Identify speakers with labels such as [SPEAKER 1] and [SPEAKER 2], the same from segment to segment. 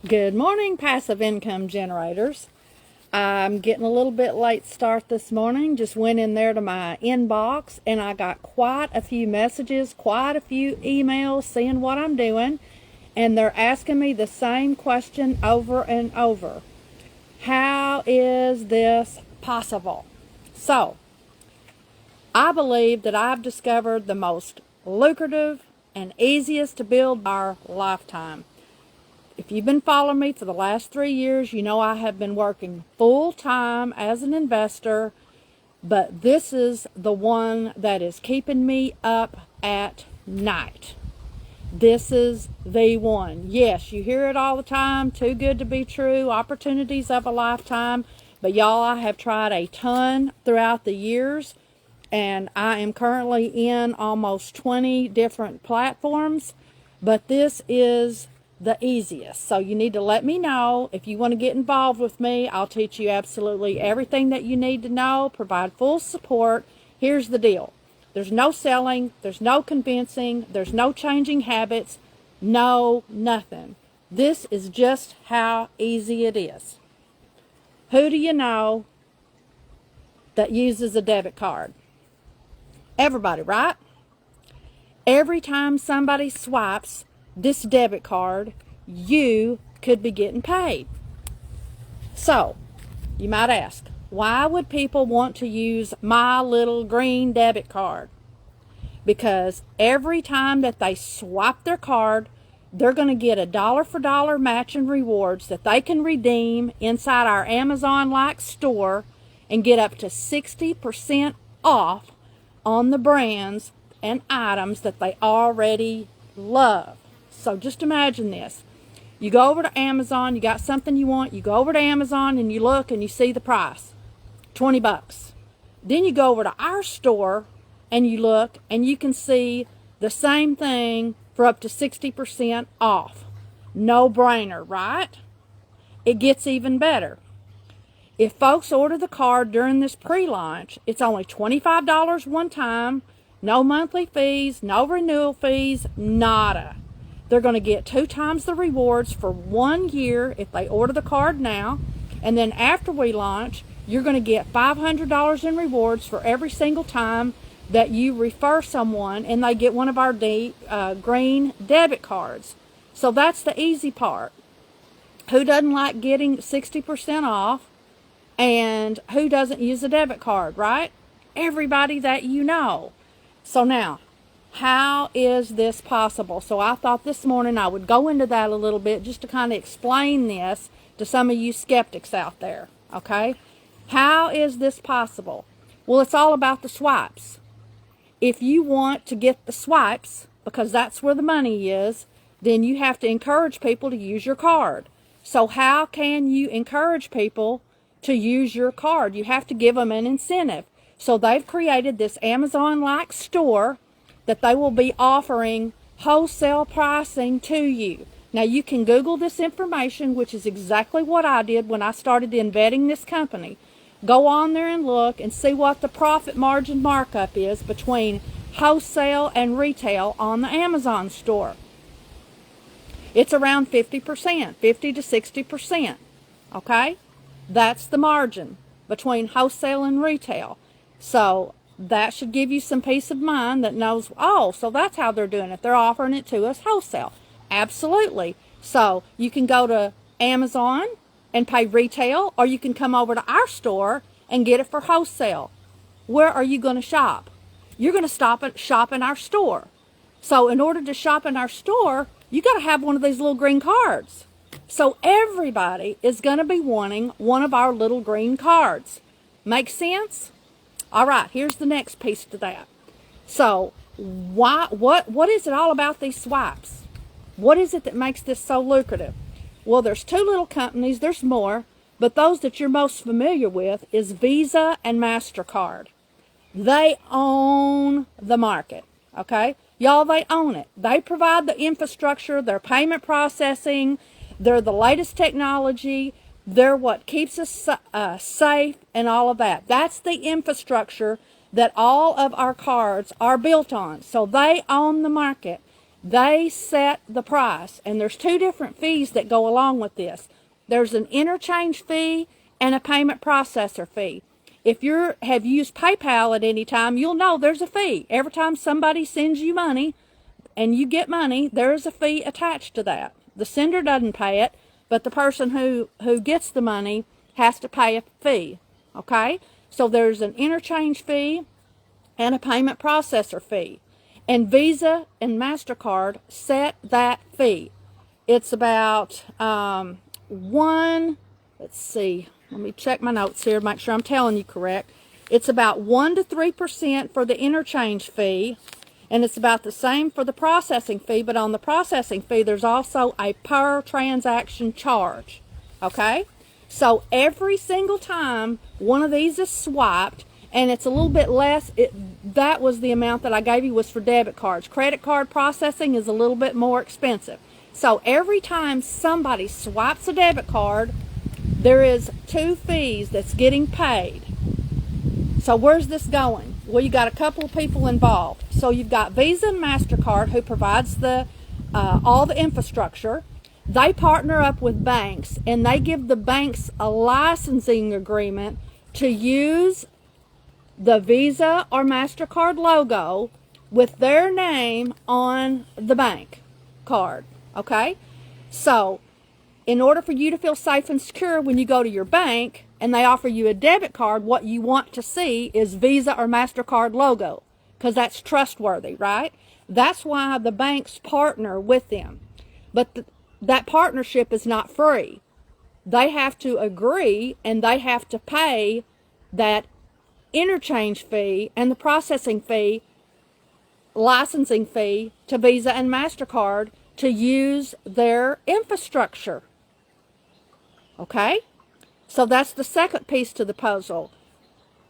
[SPEAKER 1] Good morning, passive income generators. I'm getting a little bit late start this morning. Just went in there to my inbox and I got quite a few messages, quite a few emails seeing what I'm doing. And they're asking me the same question over and over. How is this possible? So, I believe that I've discovered the most lucrative and easiest to build our lifetime. If you've been following me for the last 3 years, you know I have been working full-time as an investor, but this is the one that is keeping me up at night. This is the one. Yes, you hear it all the time, too good to be true, opportunities of a lifetime, but y'all, I have tried a ton throughout the years, and I am currently in almost 20 different platforms, but this is the easiest. So you need to let me know if you want to get involved with me. I'll teach you absolutely everything that you need to know, provide full support. Here's the deal. There's no selling, there's no convincing, there's no changing habits, no nothing. This is just how easy it is. Who do you know that uses a debit card? Everybody, right? Every time somebody swipes this debit card, you could be getting paid. So, you might ask, why would people want to use my little green debit card? Because every time that they swipe their card, they're going to get a dollar for dollar match in rewards that they can redeem inside our Amazon-like store and get up to 60% off on the brands and items that they already love. So just imagine this. You go over to Amazon, you got something you want, you go over to Amazon and you look and you see the price, $20. Then you go over to our store and you look and you can see the same thing for up to 60% off. No brainer, right? It gets even better. If folks order the card during this pre-launch, it's only $25 one time, no monthly fees, no renewal fees, nada. They're going to get 2 times the rewards for 1 year if they order the card now. And then after we launch, you're going to get $500 in rewards for every single time that you refer someone and they get one of our green debit cards. So that's the easy part. Who doesn't like getting 60% off? And who doesn't use a debit card, right? Everybody that you know. So now, how is this possible? So I thought this morning I would go into that a little bit just to kind of explain this to some of you skeptics out there, okay? How is this possible? Well, it's all about the swipes. If you want to get the swipes, because that's where the money is, then you have to encourage people to use your card. So how can you encourage people to use your card? You have to give them an incentive. So they've created this Amazon-like store that they will be offering wholesale pricing to you. Now, you can Google this information, which is exactly what I did when I started vetting this company. Go on there and look and see what the profit margin markup is between wholesale and retail on the Amazon store. It's around 50%, 50 to 60%, okay? That's the margin between wholesale and retail. So that should give you some peace of mind that knows, oh, so that's how they're doing it. They're offering it to us wholesale. Absolutely. So you can go to Amazon and pay retail, or you can come over to our store and get it for wholesale. Where are you going to shop? You're going to shop in our store. So in order to shop in our store, you got to have one of these little green cards. So everybody is going to be wanting one of our little green cards. Make sense? All right, here's the next piece to that. So, what is it all about these swipes? What is it that makes this so lucrative? Well, there's 2 little companies, there's more, but those that you're most familiar with is Visa and MasterCard. They own the market, okay? Y'all, they own it. They provide the infrastructure, their payment processing, they're the latest technology. They're what keeps us safe and all of that. That's the infrastructure that all of our cards are built on. So they own the market. They set the price, and there's two different fees that go along with this. There's an interchange fee and a payment processor fee. If you have used PayPal at any time, you'll know there's a fee. Every time somebody sends you money and you get money, there is a fee attached to that. The sender doesn't pay it, but the person who gets the money has to pay a fee. Okay? So there's an interchange fee and a payment processor fee. And Visa and MasterCard set that fee. It's about let's see, let me check my notes here, make sure I'm telling you correct. It's about 1 to 3% for the interchange fee, and it's about the same for the processing fee, but on the processing fee, there's also a per transaction charge. Okay? So every single time one of these is swiped, and it's a little bit less, that was the amount that I gave you was for debit cards. Credit card processing is a little bit more expensive. So every time somebody swipes a debit card, there is 2 fees that's getting paid. So where's this going? Well, you got a couple of people involved. So you've got Visa and MasterCard, who provides the all the infrastructure. They partner up with banks, and they give the banks a licensing agreement to use the Visa or MasterCard logo with their name on the bank card. Okay? So, in order for you to feel safe and secure when you go to your bank and they offer you a debit card, what you want to see is Visa or MasterCard logo, because that's trustworthy, right? That's why the banks partner with them. But that partnership is not free. They have to agree, and they have to pay that interchange fee and the processing fee, licensing fee to Visa and MasterCard to use their infrastructure. Okay? So that's the second piece to the puzzle.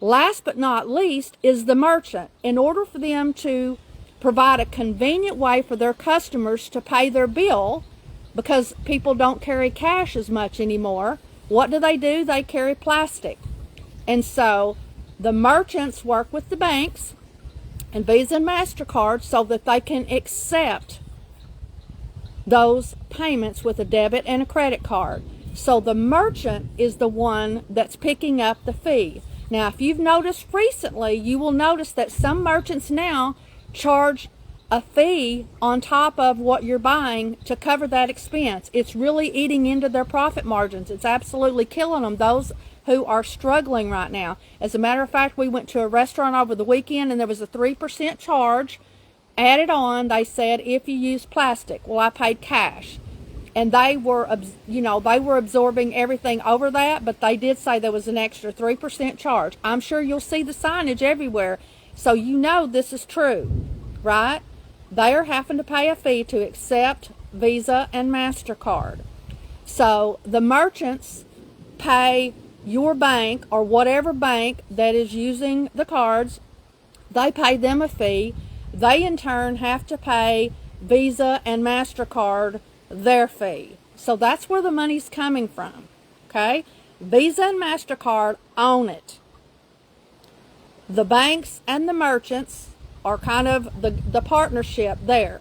[SPEAKER 1] Last but not least is the merchant. In order for them to provide a convenient way for their customers to pay their bill, because people don't carry cash as much anymore, what do? They carry plastic. And so the merchants work with the banks and Visa and MasterCard so that they can accept those payments with a debit and a credit card. So the merchant is the one that's picking up the fee. Now, if you've noticed recently, you will notice that some merchants now charge a fee on top of what you're buying to cover that expense. It's really eating into their profit margins. It's absolutely killing them, those who are struggling right now. As a matter of fact, we went to a restaurant over the weekend and there was a 3% charge added on. They said if you use plastic. Well, I paid cash, and they were absorbing everything over that, but they did say there was an extra 3% charge. I'm sure you'll see the signage everywhere, so you know this is true, right? They are having to pay a fee to accept Visa and MasterCard. So the merchants pay your bank, or whatever bank that is using the cards, they pay them a fee. They in turn have to pay Visa and MasterCard their fee. So that's where the money's coming from. Okay? Visa and MasterCard own it. The banks and the merchants are kind of the partnership there.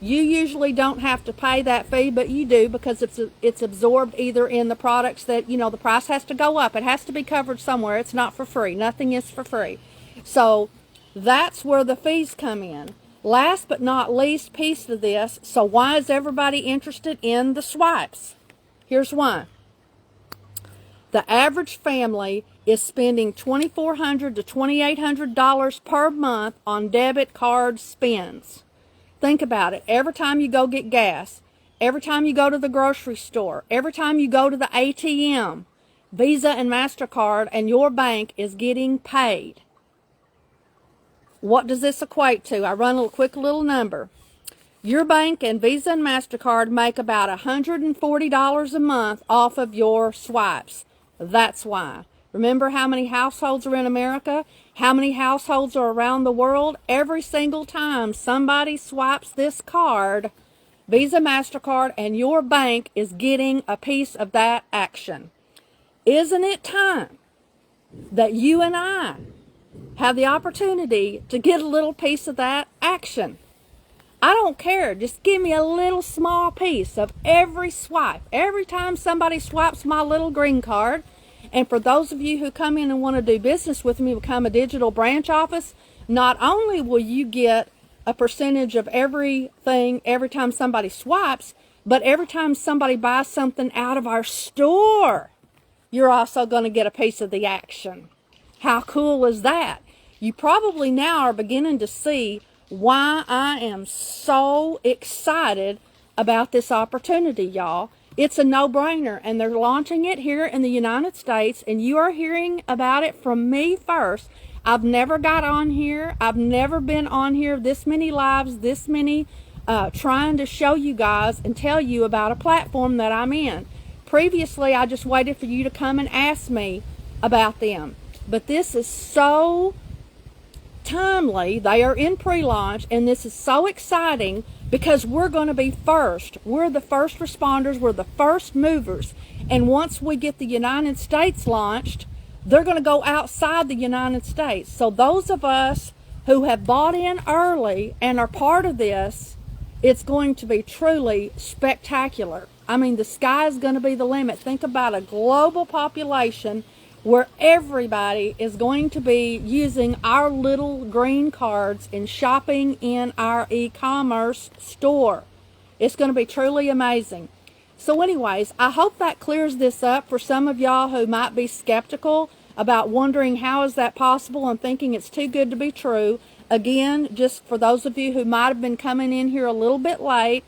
[SPEAKER 1] You usually don't have to pay that fee, but you do, because it's absorbed either in the products that, the price has to go up. It has to be covered somewhere. It's not for free. Nothing is for free. So that's where the fees come in. Last but not least piece of this, so why is everybody interested in the swipes? Here's why. The average family is spending $2,400 to $2,800 per month on debit card spends. Think about it. Every time you go get gas, every time you go to the grocery store, every time you go to the ATM, Visa and MasterCard and your bank is getting paid. What does this equate to? I run a quick little number. Your bank and Visa and MasterCard make about $140 a month off of your swipes. That's why. Remember how many households are in America? How many households are around the world? Every single time somebody swipes this card, Visa, MasterCard, and your bank is getting a piece of that action. Isn't it time that you and I have the opportunity to get a little piece of that action? I don't care. Just give me a little small piece of every swipe. Every time somebody swipes my little green card, and for those of you who come in and want to do business with me, become a digital branch office, not only will you get a percentage of everything every time somebody swipes, but every time somebody buys something out of our store, you're also going to get a piece of the action. How cool is that? You probably now are beginning to see why I am so excited about this opportunity, y'all. It's a no-brainer, and they're launching it here in the United States, and you are hearing about it from me first. I've never got on here. I've never been on here this many lives, this many trying to show you guys and tell you about a platform that I'm in. Previously, I just waited for you to come and ask me about them. But this is so timely. They are in pre-launch, and this is so exciting because we're going to be first. We're the first responders. We're the first movers. And once we get the United States launched, they're going to go outside the United States. So those of us who have bought in early and are part of this, it's going to be truly spectacular. I mean, the sky is going to be the limit. Think about a global population where everybody is going to be using our little green cards and shopping in our e-commerce store. It's going to be truly amazing. So anyways, I hope that clears this up for some of y'all who might be skeptical about wondering how is that possible and thinking it's too good to be true. Again, just for those of you who might have been coming in here a little bit late,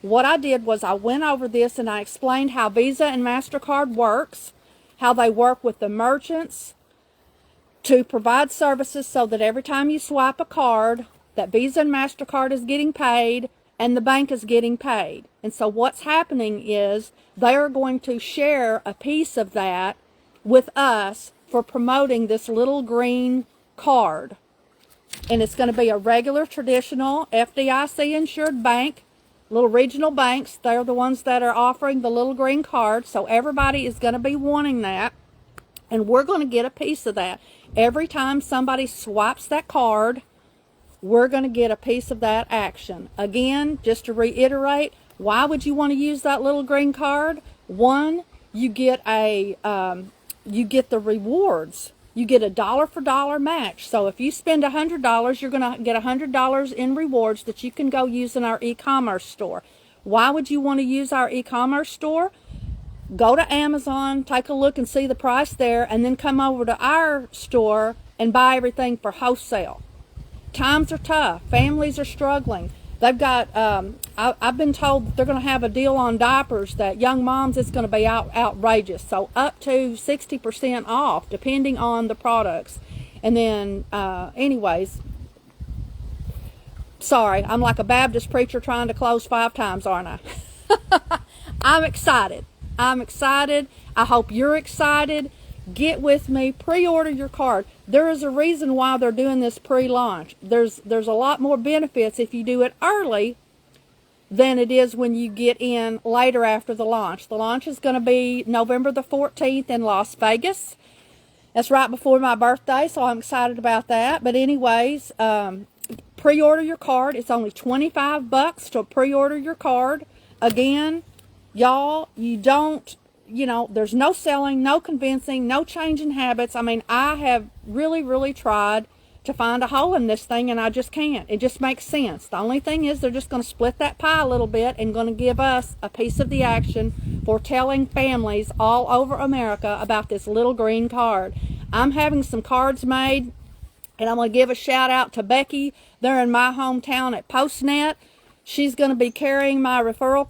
[SPEAKER 1] what I did was I went over this and I explained how Visa and MasterCard works, how they work with the merchants to provide services so that every time you swipe a card, that Visa and MasterCard is getting paid and the bank is getting paid. And so what's happening is they are going to share a piece of that with us for promoting this little green card. And it's going to be a regular, traditional, FDIC-insured bank. Little regional banks, they're the ones that are offering the little green card. So everybody is going to be wanting that. And we're going to get a piece of that. Every time somebody swipes that card, we're going to get a piece of that action. Again, just to reiterate, why would you want to use that little green card? One, you get the rewards. You get a dollar for dollar match. So if you spend $100, you're going to get $100 in rewards that you can go use in our e-commerce store. Why would you want to use our e-commerce store? Go to Amazon, take a look and see the price there, and then come over to our store and buy everything for wholesale. Times are tough. Families are struggling. They've got, I've been told that they're going to have a deal on diapers that young moms is going to be outrageous. So up to 60% off, depending on the products. And then, anyways, sorry, I'm like a Baptist preacher trying to close 5 times, aren't I? I'm excited. I'm excited. I hope you're excited. Get with me. Pre-order your card. There is a reason why they're doing this pre-launch. There's a lot more benefits if you do it early than it is when you get in later after the launch. The launch is going to be November the 14th in Las Vegas. That's right before my birthday, so I'm excited about that. But anyways, pre-order your card. It's only $25 to pre-order your card. Again, y'all, there's no selling, no convincing, no changing habits. I mean, I have really, really tried to find a hole in this thing, and I just can't. It just makes sense. The only thing is they're just going to split that pie a little bit and going to give us a piece of the action for telling families all over America about this little green card. I'm having some cards made, and I'm going to give a shout out to Becky. They're in my hometown at PostNet. She's going to be carrying my referral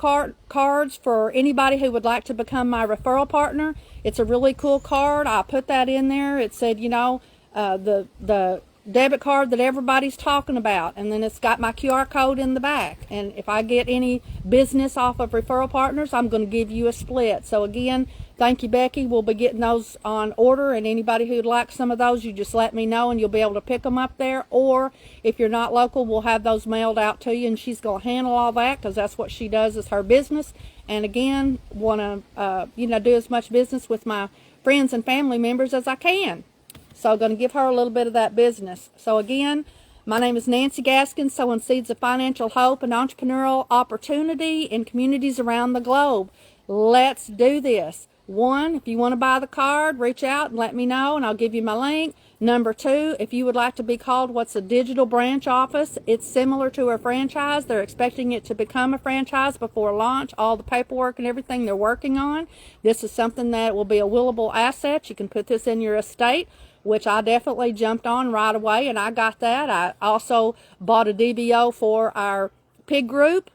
[SPEAKER 1] cards for anybody who would like to become my referral partner. It's a really cool card. I put that in there. It said, the debit card that everybody's talking about. And then it's got my QR code in the back. And if I get any business off of referral partners, I'm going to give you a split. So again, thank you, Becky. We'll be getting those on order. And anybody who'd like some of those, you just let me know and you'll be able to pick them up there. Or if you're not local, we'll have those mailed out to you. And she's going to handle all that because that's what she does, is her business. And again, want to, do as much business with my friends and family members as I can. So I'm going to give her a little bit of that business. So again, My name is Nancy Gaskins, sowing seeds of financial hope and entrepreneurial opportunity in communities around the globe. Let's do this. 1, if you want to buy the card, reach out and let me know, and I'll give you my link. Number 2, if you would like to be called what's a digital branch office, it's similar to a franchise. They're expecting it to become a franchise before launch, all the paperwork and everything they're working on. This is something that will be a willable asset. You can put this in your estate, which I definitely jumped on right away, and I got that. I also bought a DBO for our pig group,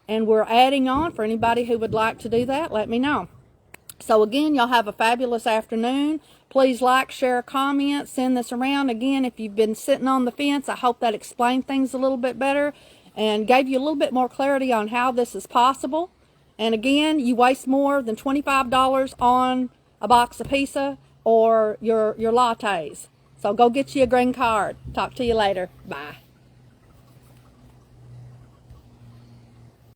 [SPEAKER 1] and we're adding on. For anybody who would like to do that, let me know. So again, y'all have a fabulous afternoon. Please like, share, comment, send this around. Again, if you've been sitting on the fence, I hope that explained things a little bit better and gave you a little bit more clarity on how this is possible. And again, you waste more than $25 on a box of pizza or your lattes. So go get you a green card. Talk to you later. Bye.